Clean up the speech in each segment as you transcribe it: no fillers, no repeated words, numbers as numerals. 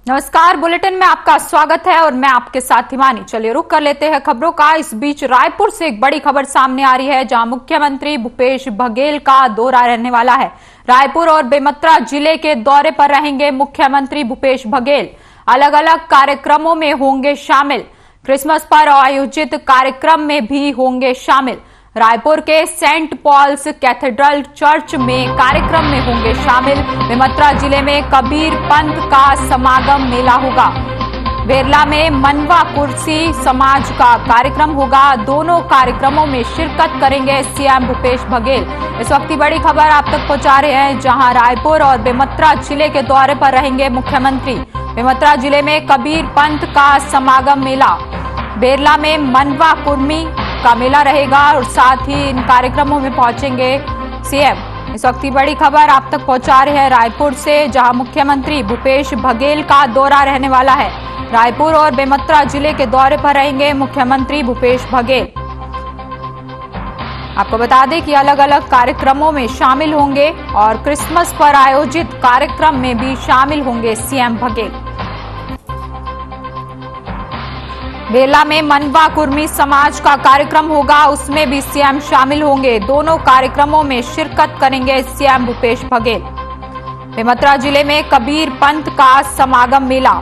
नमस्कार, बुलेटिन में आपका स्वागत है और मैं आपके साथ हिमानी। चलिए रुक कर लेते हैं खबरों का। इस बीच रायपुर से एक बड़ी खबर सामने आ रही है, जहां मुख्यमंत्री भूपेश बघेल का दौरा रहने वाला है। रायपुर और बेमेतरा जिले के दौरे पर रहेंगे मुख्यमंत्री भूपेश बघेल। अलग अलग कार्यक्रमों में होंगे शामिल। क्रिसमस पर आयोजित कार्यक्रम में भी होंगे शामिल। रायपुर के सेंट पॉल्स कैथेड्रल चर्च में कार्यक्रम में होंगे शामिल। बेमेतरा जिले में कबीर पंथ का समागम मेला होगा। वेरला में मनवा कुर्सी समाज का कार्यक्रम होगा। दोनों कार्यक्रमों में शिरकत करेंगे सीएम भूपेश बघेल। इस वक्त की बड़ी खबर आप तक पहुंचा रहे हैं, जहां रायपुर और बेमेतरा जिले के दौरे पर रहेंगे मुख्यमंत्री। बेमेतरा जिले में कबीर पंथ का समागम मेला, वेरला में मनवा कुर्मी का मेला रहेगा और साथ ही इन कार्यक्रमों में पहुंचेंगे सीएम। इस वक्त की बड़ी खबर आप तक पहुंचा रहे हैं रायपुर से, जहां मुख्यमंत्री भूपेश बघेल का दौरा रहने वाला है। रायपुर और बेमेतरा जिले के दौरे पर रहेंगे मुख्यमंत्री भूपेश बघेल। आपको बता दें कि अलग अलग कार्यक्रमों में शामिल होंगे और क्रिसमस पर आयोजित कार्यक्रम में भी शामिल होंगे सीएम बघेल। वेरला में मनवा कुर्मी समाज का कार्यक्रम होगा, उसमें भी सीएम शामिल होंगे। दोनों कार्यक्रमों में शिरकत करेंगे सीएम भूपेश बघेल। बेमेतरा जिले में कबीर पंथ का समागम मेला,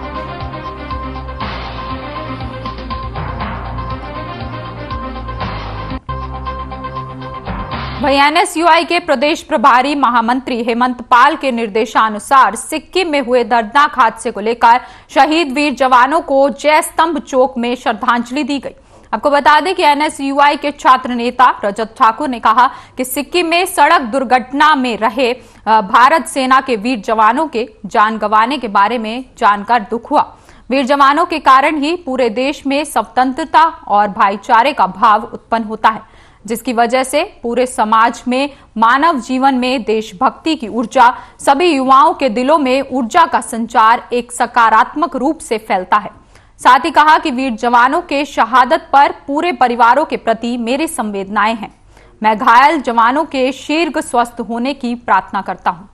वहीं एनएसयूआई के प्रदेश प्रभारी महामंत्री हेमंत पाल के निर्देशानुसार सिक्किम में हुए दर्दनाक हादसे को लेकर शहीद वीर जवानों को जय स्तंभ चौक में श्रद्धांजलि दी गई। आपको बता दें कि एनएसयूआई के छात्र नेता रजत ठाकुर ने कहा कि सिक्किम में सड़क दुर्घटना में रहे भारत सेना के वीर जवानों के जान गंवाने के बारे में जानकर दुख हुआ। वीर जवानों के कारण ही पूरे देश में स्वतंत्रता और भाईचारे का भाव उत्पन्न होता है, जिसकी वजह से पूरे समाज में मानव जीवन में देशभक्ति की ऊर्जा, सभी युवाओं के दिलों में ऊर्जा का संचार एक सकारात्मक रूप से फैलता है। साथ ही कहा कि वीर जवानों के शहादत पर पूरे परिवारों के प्रति मेरी संवेदनाएं हैं। मैं घायल जवानों के शीघ्र स्वस्थ होने की प्रार्थना करता हूं।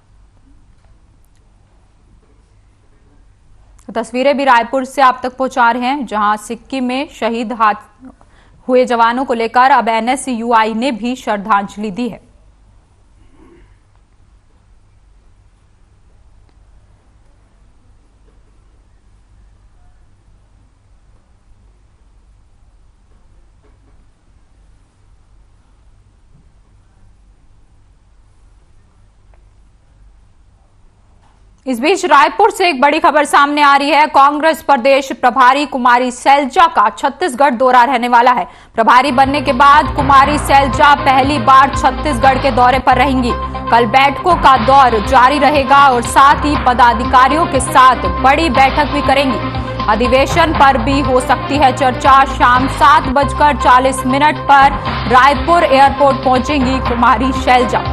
तस्वीरें भी रायपुर से आप तक पहुंचा रहे हैं, जहां सिक्किम में शहीद हुए जवानों को लेकर अब एनएसयूआई ने भी श्रद्धांजलि दी है। इस बीच रायपुर से एक बड़ी खबर सामने आ रही है। कांग्रेस प्रदेश प्रभारी कुमारी शैलजा का छत्तीसगढ़ दौरा रहने वाला है। प्रभारी बनने के बाद कुमारी शैलजा पहली बार छत्तीसगढ़ के दौरे पर रहेंगी। कल बैठकों का दौर जारी रहेगा और साथ ही पदाधिकारियों के साथ बड़ी बैठक भी करेंगी। अधिवेशन पर भी हो सकती है चर्चा। शाम 7:40 पर रायपुर एयरपोर्ट पहुंचेंगी कुमारी शैलजा।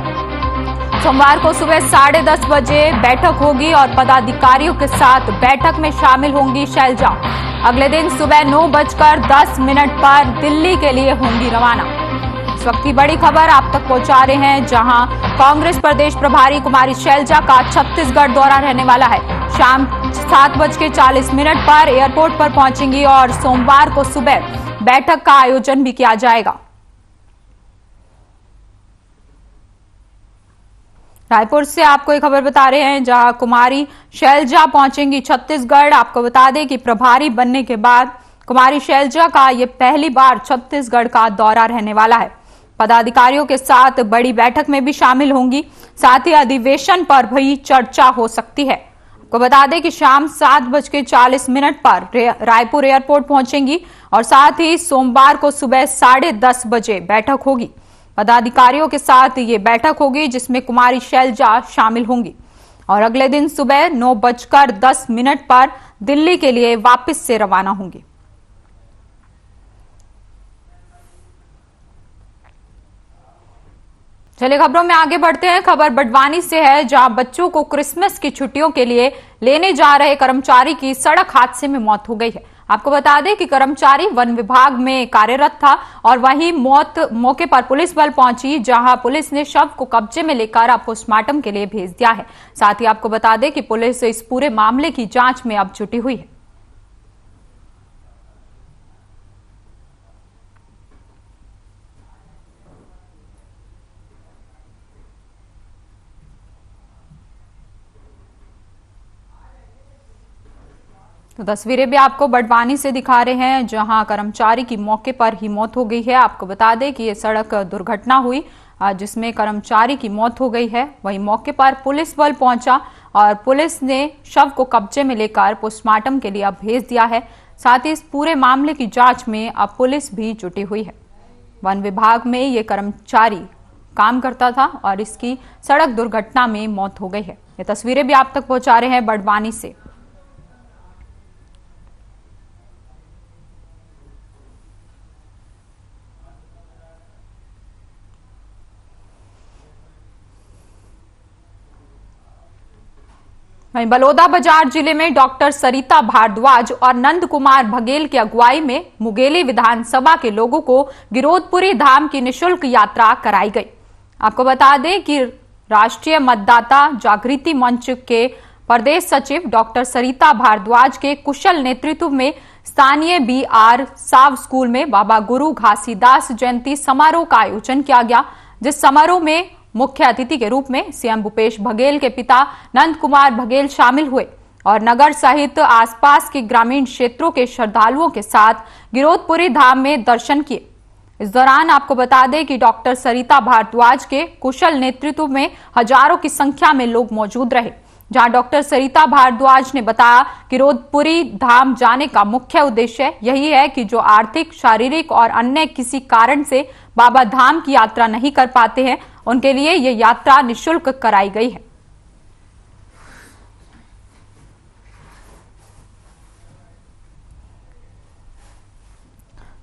सोमवार को सुबह 10:30 बजे बैठक होगी और पदाधिकारियों के साथ बैठक में शामिल होंगी शैलजा। अगले दिन सुबह 9:10 पर दिल्ली के लिए होंगी रवाना। इस वक्त की बड़ी खबर आप तक पहुंचा रहे हैं, जहां कांग्रेस प्रदेश प्रभारी कुमारी शैलजा का छत्तीसगढ़ दौरा रहने वाला है। शाम 7:40 पर एयरपोर्ट पर पहुंचेंगी और सोमवार को सुबह बैठक का आयोजन भी किया जाएगा। रायपुर से आपको एक खबर बता रहे हैं, जहां कुमारी शैलजा पहुंचेंगी छत्तीसगढ़। आपको बता दें कि प्रभारी बनने के बाद कुमारी शैलजा का ये पहली बार छत्तीसगढ़ का दौरा रहने वाला है। पदाधिकारियों के साथ बड़ी बैठक में भी शामिल होंगी। साथ ही अधिवेशन पर भी चर्चा हो सकती है। आपको बता दें कि शाम 7:40 पर रायपुर एयरपोर्ट पहुंचेंगी और साथ ही सोमवार को सुबह 10:30 बजे बैठक होगी। पदाधिकारियों के साथ ये बैठक होगी, जिसमें कुमारी शैलजा शामिल होंगी और अगले दिन सुबह 9:10 पर दिल्ली के लिए वापस से रवाना होंगी। चलिए खबरों में आगे बढ़ते हैं। खबर बड़वानी से है, जहां बच्चों को क्रिसमस की छुट्टियों के लिए लेने जा रहे कर्मचारी की सड़क हादसे में मौत हो गई है। आपको बता दें कि कर्मचारी वन विभाग में कार्यरत था और वहीं मौके पर पुलिस बल पहुंची, जहां पुलिस ने शव को कब्जे में लेकर अब पोस्टमार्टम के लिए भेज दिया है। साथ ही आपको बता दें कि पुलिस इस पूरे मामले की जांच में अब जुटी हुई है। तो तस्वीरें भी आपको बड़वानी से दिखा रहे हैं, जहां कर्मचारी की मौके पर ही मौत हो गई है। आपको बता दें कि ये सड़क दुर्घटना हुई जिसमें कर्मचारी की मौत हो गई है। वहीं मौके पर पुलिस बल पहुंचा और पुलिस ने शव को कब्जे में लेकर पोस्टमार्टम के लिए अब भेज दिया है। साथ ही इस पूरे मामले की जांच में अब पुलिस भी जुटी हुई है। वन विभाग में ये कर्मचारी काम करता था और इसकी सड़क दुर्घटना में मौत हो गई है। ये तस्वीरें भी आप तक पहुंचा रहे हैं बड़वानी से। वहीं बलौदाबाजार जिले में डॉक्टर सरिता भारद्वाज और नंद कुमार बघेल की अगुवाई में मुंगेली विधानसभा के लोगों को गिरोधपुरी धाम की निशुल्क यात्रा कराई गई। आपको बता दें कि राष्ट्रीय मतदाता जागृति मंच के प्रदेश सचिव डॉक्टर सरिता भारद्वाज के कुशल नेतृत्व में स्थानीय BR साव स्कूल में बाबा गुरु घासीदास जयंती समारोह का आयोजन किया गया, जिस समारोह में मुख्य अतिथि के रूप में सीएम भूपेश बघेल के पिता नंद कुमार बघेल शामिल हुए और नगर सहित आसपास के ग्रामीण क्षेत्रों के श्रद्धालुओं के साथ गिरोधपुरी धाम में दर्शन किए। इस दौरान आपको बता दें कि डॉक्टर सरिता भारद्वाज के कुशल नेतृत्व में हजारों की संख्या में लोग मौजूद रहे। जहां डॉक्टर सरिता भारद्वाज ने बताया कि गिरोधपुरी धाम जाने का मुख्य उद्देश्य यही है कि जो आर्थिक, शारीरिक और अन्य किसी कारण से बाबा धाम की यात्रा नहीं कर पाते हैं, उनके लिए ये यात्रा निशुल्क कराई गई है।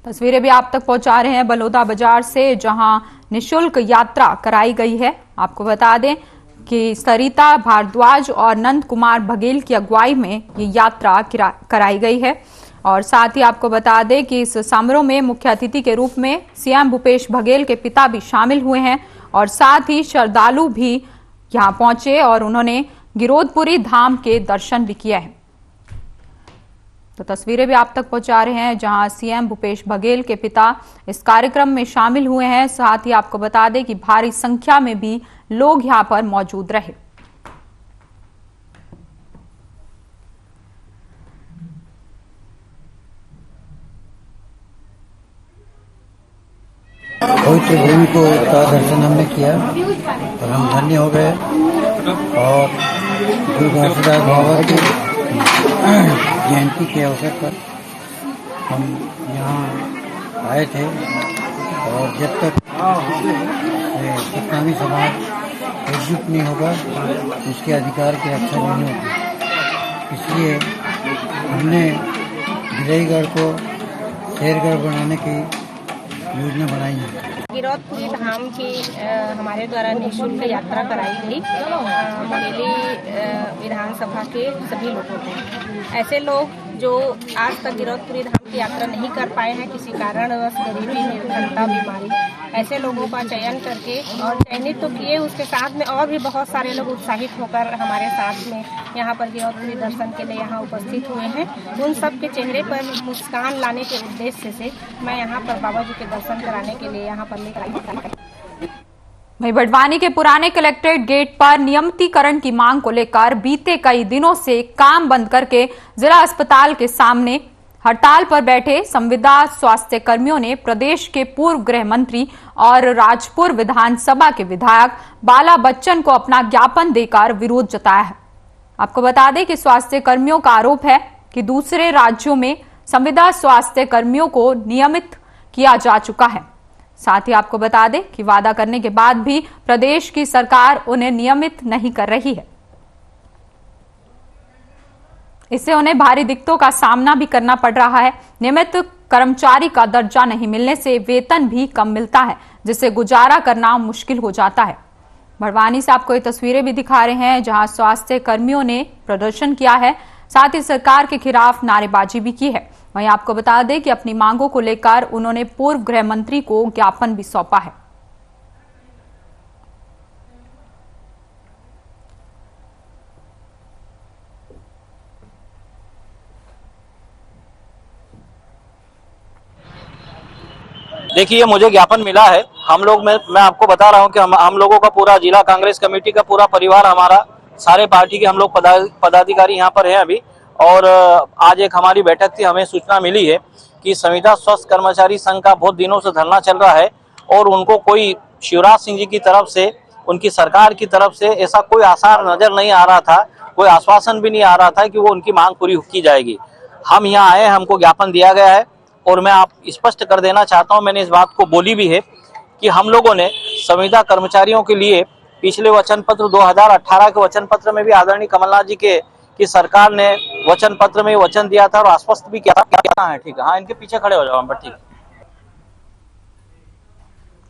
तस्वीरें भी आप तक पहुंचा रहे हैं बलौदाबाजार से, जहां निशुल्क यात्रा कराई गई है। आपको बता दें कि सरिता भारद्वाज और नंद कुमार बघेल की अगुवाई में ये यात्रा कराई गई है। और साथ ही आपको बता दें कि इस समारोह में मुख्य अतिथि के रूप में सीएम भूपेश बघेल के पिता भी शामिल हुए हैं और साथ ही श्रद्धालु भी यहां पहुंचे और उन्होंने गिरोधपुरी धाम के दर्शन भी किए हैं। तो तस्वीरें भी आप तक पहुंचा रहे हैं, जहां सीएम भूपेश बघेल के पिता इस कार्यक्रम में शामिल हुए हैं। साथ ही आपको बता दें कि भारी संख्या में भी लोग यहां पर मौजूद रहे। पवित्र भूमि का दर्शन हमने किया और हम धन्य हो गए। और गुरु घासीदास बाबा की जयंती के अवसर पर हम यहाँ आए थे और जब तक सत्नामी समाज एकजुट नहीं होगा उसके अधिकार की रक्षा नहीं होगी। इसलिए हमने गिरईगढ़ को शेरगढ़ बनाने की योजना बनाई है। गिरोधपुरी धाम की हमारे द्वारा निःशुल्क यात्रा कराई गई मुंगेली विधानसभा के सभी लोगों को। ऐसे लोग जो आज तक गिरोधपुरी धाम की यात्रा नहीं कर पाए हैं, किसी कारणवश, गरीबी, निर्धनता, बीमारी, ऐसे लोगों का चयन करके और चयनित तो किए, उसके साथ में और भी बहुत सारे लोग उत्साहित होकर हमारे साथ में यहाँ पर गिरोधपुरी दर्शन के लिए यहाँ उपस्थित हुए हैं। उन सब के चेहरे पर मुस्कान लाने के उद्देश्य से मैं यहाँ पर बाबा जी के दर्शन कराने के लिए यहाँ पर लेकर आई। वहीं बड़वानी के पुराने कलेक्ट्रेट गेट पर नियमितीकरण की मांग को लेकर बीते कई दिनों से काम बंद करके जिला अस्पताल के सामने हड़ताल पर बैठे संविदा स्वास्थ्य कर्मियों ने प्रदेश के पूर्व गृह मंत्री और राजपुर विधानसभा के विधायक बाला बच्चन को अपना ज्ञापन देकर विरोध जताया है। आपको बता दें कि स्वास्थ्य कर्मियों का आरोप है कि दूसरे राज्यों में संविदा स्वास्थ्य कर्मियों को नियमित किया जा चुका है। साथ ही आपको बता दें कि वादा करने के बाद भी प्रदेश की सरकार उन्हें नियमित नहीं कर रही है। इससे उन्हें भारी दिक्कतों का सामना भी करना पड़ रहा है। नियमित कर्मचारी का दर्जा नहीं मिलने से वेतन भी कम मिलता है, जिससे गुजारा करना मुश्किल हो जाता है। बड़वानी से आपको ये तस्वीरें भी दिखा रहे हैं, जहां स्वास्थ्य कर्मियों ने प्रदर्शन किया है। साथ ही सरकार के खिलाफ नारेबाजी भी की है। वहीं आपको बता दें कि अपनी मांगों को लेकर उन्होंने पूर्व गृह मंत्री को ज्ञापन भी सौंपा है। देखिए, मुझे ज्ञापन मिला है। हम लोग मैं आपको बता रहा हूं कि हम लोगों का पूरा जिला कांग्रेस कमेटी का पूरा परिवार, हमारा सारे पार्टी के हम लोग पदाधिकारी यहाँ पर हैं अभी। और आज एक हमारी बैठक थी, हमें सूचना मिली है कि संविदा स्वास्थ्य कर्मचारी संघ का बहुत दिनों से धरना चल रहा है और उनको कोई शिवराज सिंह जी की तरफ से, उनकी सरकार की तरफ से ऐसा कोई आसार नजर नहीं आ रहा था, कोई आश्वासन भी नहीं आ रहा था कि वो उनकी मांग पूरी की जाएगी। हम यहाँ आए, हमको ज्ञापन दिया गया है और मैं आप स्पष्ट कर देना चाहता हूं, मैंने इस बात को बोली भी है कि हम लोगों ने संविदा कर्मचारियों के लिए पिछले वचन पत्र 2018 के वचन पत्र में भी आदरणीय कमलनाथ जी के की सरकार ने वचन पत्र में वचन दिया था और आश्वस्त भी किया था। क्या है? ठीक है, हाँ, इनके पीछे खड़े हो जाओ हम, ठीक।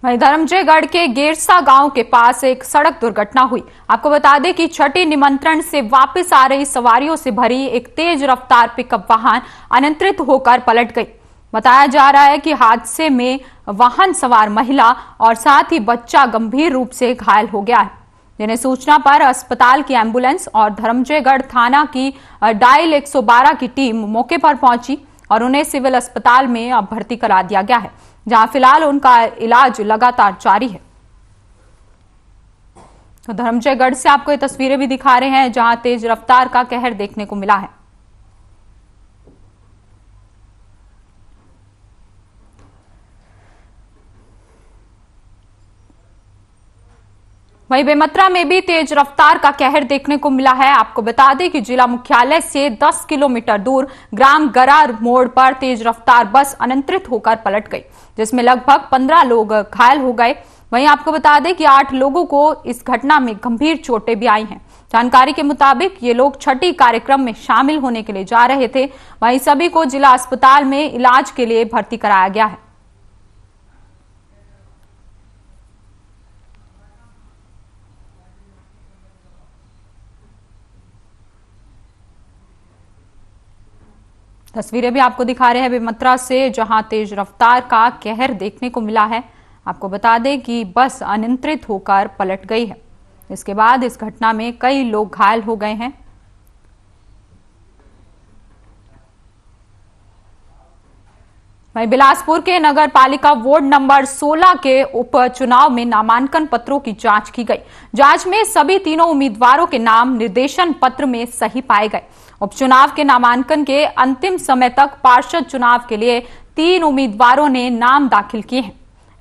वहीं धर्मजयगढ़ के गेरसा गांव के पास एक सड़क दुर्घटना हुई। आपको बता दें कि छठी निमंत्रण से वापस आ रही सवारियों से भरी एक तेज रफ्तार पिकअप वाहन अनियंत्रित होकर पलट गई। बताया जा रहा है कि हादसे में वाहन सवार महिला और साथ ही बच्चा गंभीर रूप से घायल हो गया है, जिन्हें सूचना पर अस्पताल की एम्बुलेंस और धर्मजयगढ़ थाना की डायल 112 की टीम मौके पर पहुंची और उन्हें सिविल अस्पताल में अब भर्ती करा दिया गया है, जहां फिलहाल उनका इलाज लगातार जारी है। तो धर्मजयगढ़ से आपको ये तस्वीरें भी दिखा रहे हैं जहां तेज रफ्तार का कहर देखने को मिला है। वहीं बेमेतरा में भी तेज रफ्तार का कहर देखने को मिला है। आपको बता दें कि जिला मुख्यालय से 10 किलोमीटर दूर ग्राम गरार मोड़ पर तेज रफ्तार बस अनियंत्रित होकर पलट गई, जिसमें लगभग 15 लोग घायल हो गए। वहीं आपको बता दें कि 8 लोगों को इस घटना में गंभीर चोटें भी आई हैं। जानकारी के मुताबिक ये लोग छठी कार्यक्रम में शामिल होने के लिए जा रहे थे। वहीं सभी को जिला अस्पताल में इलाज के लिए भर्ती कराया गया है। तस्वीरें भी आपको दिखा रहे हैं बेमेतरा से, जहां तेज रफ्तार का कहर देखने को मिला है। आपको बता दें कि बस अनियंत्रित होकर पलट गई है। इसके बाद इस घटना में कई लोग घायल हो गए हैं। वहीं बिलासपुर के नगर पालिका वार्ड नंबर 16 के उपचुनाव में नामांकन पत्रों की जांच की गई। जांच में सभी तीनों उम्मीदवारों के नाम निर्देशन पत्र में सही पाए गए। उपचुनाव के नामांकन के अंतिम समय तक पार्षद चुनाव के लिए 3 उम्मीदवारों ने नाम दाखिल किए हैं।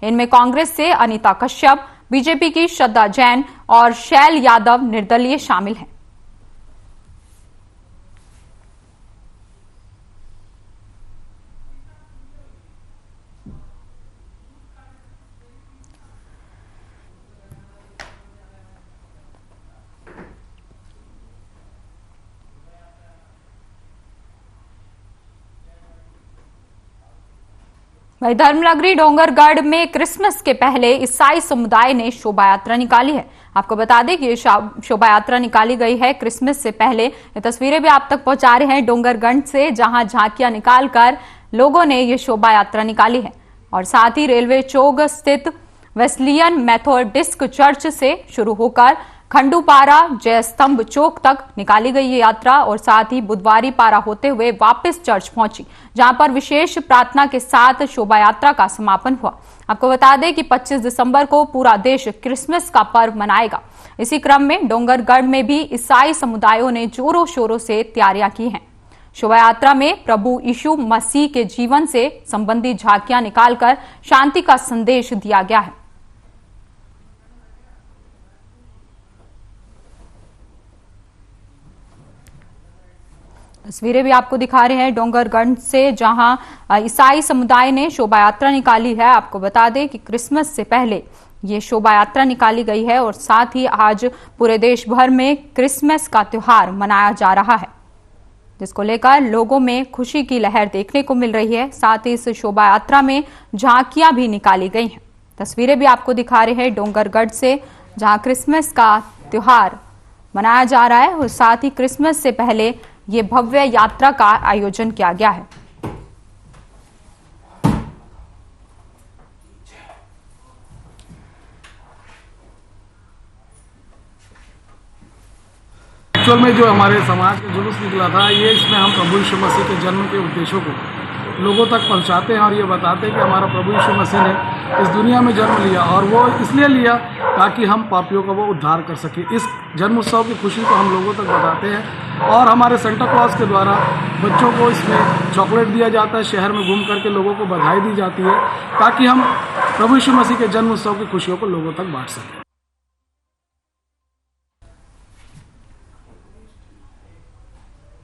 इनमें कांग्रेस से अनीता कश्यप, बीजेपी की श्रद्धा जैन और शैल यादव निर्दलीय शामिल हैं। वहीं धर्मनगरी डोंगरगढ़ में क्रिसमस के पहले ईसाई समुदाय ने शोभा यात्रा निकाली है। आपको बता दें कि ये शोभा यात्रा निकाली गई है क्रिसमस से पहले। ये तस्वीरें भी आप तक पहुंचा रहे हैं डोंगरगढ़ से, जहां झांकियां निकालकर लोगों ने ये शोभा यात्रा निकाली है और साथ ही रेलवे चौक स्थित वेस्लियन मेथोडिस्ट चर्च से शुरू होकर खंडूपारा जयस्तंभ चौक तक निकाली गई ये यात्रा और साथ ही बुधवारी पारा होते हुए वापस चर्च पहुंची, जहां पर विशेष प्रार्थना के साथ शोभा यात्रा का समापन हुआ। आपको बता दें कि 25 दिसंबर को पूरा देश क्रिसमस का पर्व मनाएगा। इसी क्रम में डोंगरगढ़ में भी ईसाई समुदायों ने जोरों शोरों से तैयारियां की हैं। शोभा यात्रा में प्रभु यीशु मसीह के जीवन से संबंधित झांकियां निकालकर शांति का संदेश दिया गया है। तस्वीरें भी आपको दिखा रहे हैं डोंगरगढ़ से, जहां ईसाई समुदाय ने शोभा यात्रा निकाली है। आपको बता दें कि क्रिसमस से पहले ये शोभा यात्रा निकाली गई है और साथ ही आज पूरे देश भर में क्रिसमस का त्योहार मनाया जा रहा है, जिसको लेकर लोगों में खुशी की लहर देखने को मिल रही है। साथ ही इस शोभा यात्रा में झांकियां भी निकाली गई हैं। तस्वीरें भी आपको दिखा रहे हैं डोंगरगढ़ से, जहां क्रिसमस का त्योहार मनाया जा रहा है और साथ ही क्रिसमस से पहले ये भव्य यात्रा का आयोजन किया गया है। एक्चुअल में जो हमारे समाज का जुलूस निकला था, ये इसमें हम प्रभु यीशु मसीह के जन्म के उद्देश्यों को लोगों तक पहुंचाते हैं और ये बताते हैं कि हमारा प्रभु यीशु मसीह ने इस दुनिया में जन्म लिया और वो इसलिए लिया ताकि हम पापियों का वो उद्धार कर सके। इस जन्म उत्सव की खुशी को हम लोगों तक बताते हैं और हमारे सेंटा क्लॉज के द्वारा बच्चों को इसमें चॉकलेट दिया जाता है, शहर में घूम करके लोगों को बधाई दी जाती है ताकि हम प्रभु यीशु मसीह के जन्म उत्सव की खुशियों को लोगों तक बांट सकें।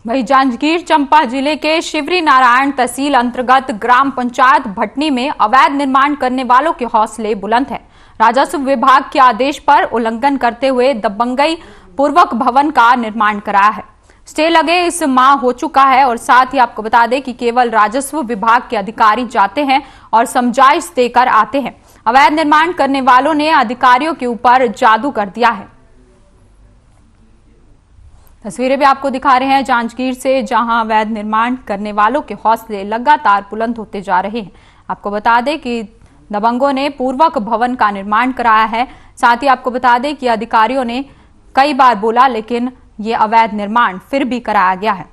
वहीं जांजगीर चंपा जिले के शिवरी नारायण तहसील अंतर्गत ग्राम पंचायत भटनी में अवैध निर्माण करने वालों के हौसले बुलंद हैं। राजस्व विभाग के आदेश पर उल्लंघन करते हुए दबंगई पूर्वक भवन का निर्माण कराया है। स्टे लगे इस माह हो चुका है और साथ ही आपको बता दें कि केवल राजस्व विभाग के अधिकारी जाते हैं और समझाइश देकर आते हैं। अवैध निर्माण करने वालों ने अधिकारियों के ऊपर जादू कर दिया है। तस्वीरें भी आपको दिखा रहे हैं जांजगीर से, जहां अवैध निर्माण करने वालों के हौसले लगातार बुलंद होते जा रहे हैं। आपको बता दें कि दबंगों ने पूर्वक भवन का निर्माण कराया है। साथ ही आपको बता दें कि अधिकारियों ने कई बार बोला लेकिन ये अवैध निर्माण फिर भी कराया गया है।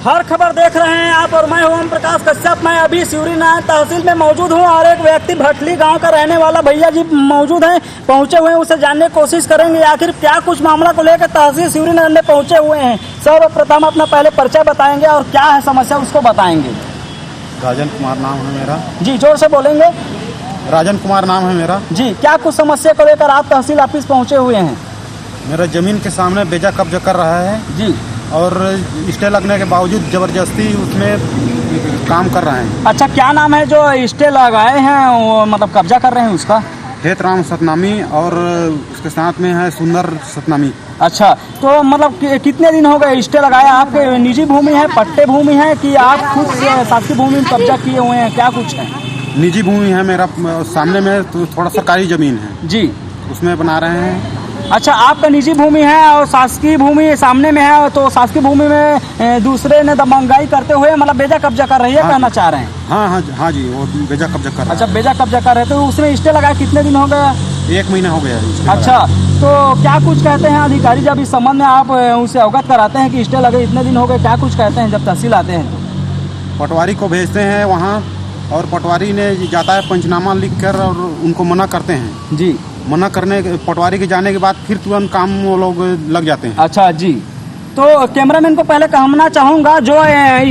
हर खबर देख रहे हैं आप और मैं हूं ओम प्रकाश कश्यप। मैं अभी शिवरी नारायण तहसील में मौजूद हूं और एक व्यक्ति भटली गांव का रहने वाला भैया जी मौजूद हैं, पहुंचे हुए हैं। उसे जानने की कोशिश करेंगे आखिर क्या कुछ मामला को लेकर तहसील शिवरी नारायण में पहुंचे हुए हैं। सर्वप्रथम अपना पहले परिचय बताएंगे और क्या है समस्या उसको बताएंगे। राजन कुमार नाम है मेरा। जी जोर से बोलेंगे। राजन कुमार नाम है मेरा। जी क्या कुछ समस्या को लेकर आप तहसील ऑफिस पहुंचे हुए हैं। मेरा जमीन के सामने बेजा कब्जा कर रहा है जी, और स्टे लगने के बावजूद जबरदस्ती उसमें काम कर रहे हैं। अच्छा क्या नाम है जो स्टे लगाए हैं वो मतलब कब्जा कर रहे हैं उसका। हेतराम सतनामी और उसके साथ में है सुंदर सतनामी। अच्छा तो मतलब कितने दिन हो गए स्टे लगाए। आपके निजी भूमि है, पट्टे भूमि है कि आप खुद शासकीय भूमि में कब्जा किए हुए हैं, क्या कुछ है। निजी भूमि है मेरा, सामने में तो थोड़ा सरकारी जमीन है जी, उसमें बना रहे हैं। अच्छा आपका निजी भूमि है और शासकीय भूमि सामने में है, तो शासकीय भूमि में दूसरे ने दबंगाई करते हुए मतलब बेजा कब्जा कर रही है। हाँ, कहना चाह रहे हैं। हाँ जी वो बेजा कब्जा कर रहे हैं। अच्छा बेजा कब्जा कर रहे थे, तो उसमें स्टे लगाए कितने दिन हो गए। 1 महीना हो गया है। अच्छा तो क्या कुछ कहते हैं अधिकारी जब इस संबंध में आप उसे अवगत कराते हैं कि स्टे लगे इतने दिन हो गए, क्या कुछ कहते हैं जब तहसील आते हैं तो। पटवारी को भेजते हैं वहाँ और पटवारी ने जाता है पंचनामा लिख कर और उनको मना करते हैं जी। मना करने पटवारी के जाने के बाद फिर तुरंत काम वो लोग लग जाते हैं। अच्छा जी, तो कैमरामैन को पहले कहना चाहूँगा जो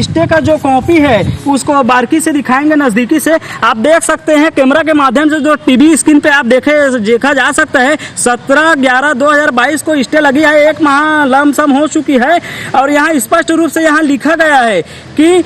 स्टे का जो कॉपी है उसको बारीकी से दिखाएंगे नज़दीकी से। आप देख सकते हैं कैमरा के माध्यम से जो टीवी स्क्रीन पे आप देखा जा सकता है 17/11/2022 को स्टे लगी है। 1 माह लमसम हो चुकी है और यहाँ स्पष्ट रूप से यहाँ लिखा गया है कि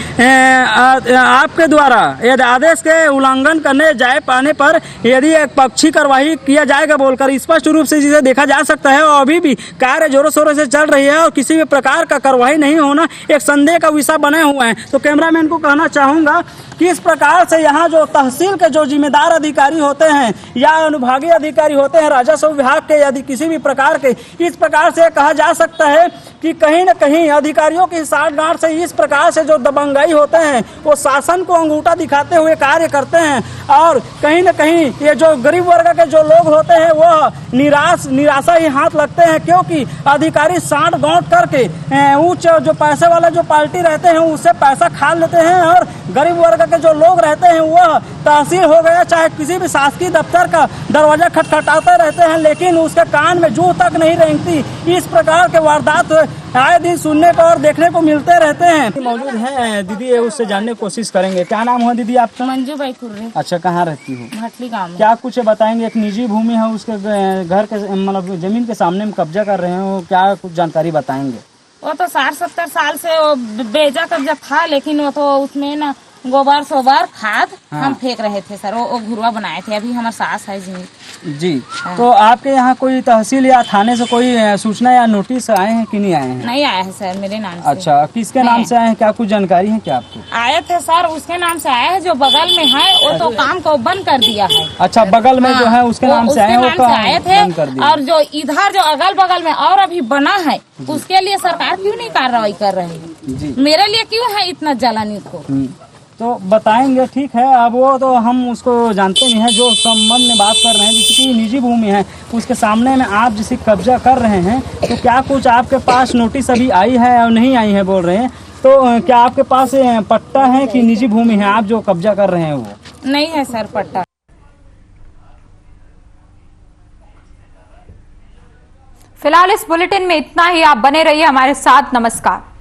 आपके द्वारा यदि आदेश के उल्लंघन करने जाए पाने पर यदि एक पक्षी कार्रवाई किया जाएगा बोलकर स्पष्ट रूप से जिसे देखा जा सकता है। और अभी भी कार्य जोरों शोरों से चल रही है और किसी प्रकार का कार्रवाई नहीं होना एक संदेह का विषय बने हुए हैं। तो कैमरामैन को कहना चाहूंगा कि इस प्रकार से यहाँ जो तहसील के जो जिम्मेदार अधिकारी होते हैं या अनुभागीय अधिकारी होते हैं राजस्व विभाग के, यदि किसी भी प्रकार के, इस प्रकार से कहा जा सकता है कि कहीं न कहीं अधिकारियों की साठगांठ से इस प्रकार से जो दबंगाई होते हैं वो शासन को अंगूठा दिखाते हुए कार्य करते हैं और कहीं न कहीं ये जो गरीब वर्ग के जो लोग होते हैं वो निराशा ही हाथ लगते हैं, क्योंकि अधिकारी साठ गांठ करके उच्च जो पैसे वाला जो पार्टी रहते हैं उससे पैसा खा लेते हैं और गरीब वर्ग के जो लोग रहते हैं वह तहसील हो गया चाहे किसी भी शासकीय दफ्तर का दरवाजा खटखटाते रहते हैं लेकिन उसके कान में जू तक नहीं रेंगती। इस प्रकार के वारदात आए दिन सुनने को और देखने को मिलते रहते हैं। मौजूद हैं दीदी, उससे जानने की कोशिश करेंगे। क्या नाम है दीदी आपका। मंजू भाई कुर्रे। अच्छा कहाँ रहती हो। भटली गाँव में। क्या कुछ बताएंगे। एक निजी भूमि है उसके घर के मतलब जमीन के सामने में कब्जा कर रहे हो, क्या कुछ जानकारी बताएंगे। वो तो 60-70 साल से वो बेजा कब्जा था, लेकिन वो तो उसमें ना गोबर सोबर खाद हम फेंक रहे थे सर, वो घुरवा बनाए थे। अभी हमारे सास है जी। तो आपके यहाँ कोई तहसील या थाने से कोई सूचना या नोटिस आए हैं कि नहीं आए हैं? नहीं आया है सर मेरे नाम से। अच्छा, किसके नाम से आए हैं, क्या कुछ जानकारी है क्या आपको? आए थे सर, उसके नाम से आया है, जो बगल में है वो तो काम को बंद कर दिया है। अच्छा, बगल में जो है उसके नाम से आए हैं, वो काम आए बंद कर थे। दिया। और जो इधर जो अगल बगल में और अभी बना है, उसके लिए सरकार क्यों नहीं कार्रवाई कर रही है? जी, मेरे लिए क्यों है इतना जलन को? तो बताएंगे, ठीक है। अब वो तो हम उसको जानते नहीं है, जो संबंध में बात कर रहे हैं, जैसे कि निजी भूमि है, उसके सामने में आप जैसे कब्जा कर रहे हैं, तो क्या कुछ आपके पास नोटिस अभी आई है और नहीं आई है बोल रहे हैं, तो क्या आपके पास पट्टा है कि निजी भूमि है आप जो कब्जा कर रहे हैं वो? नहीं है सर पट्टा। फिलहाल इस बुलेटिन में इतना ही। आप बने रहिए हमारे साथ। नमस्कार।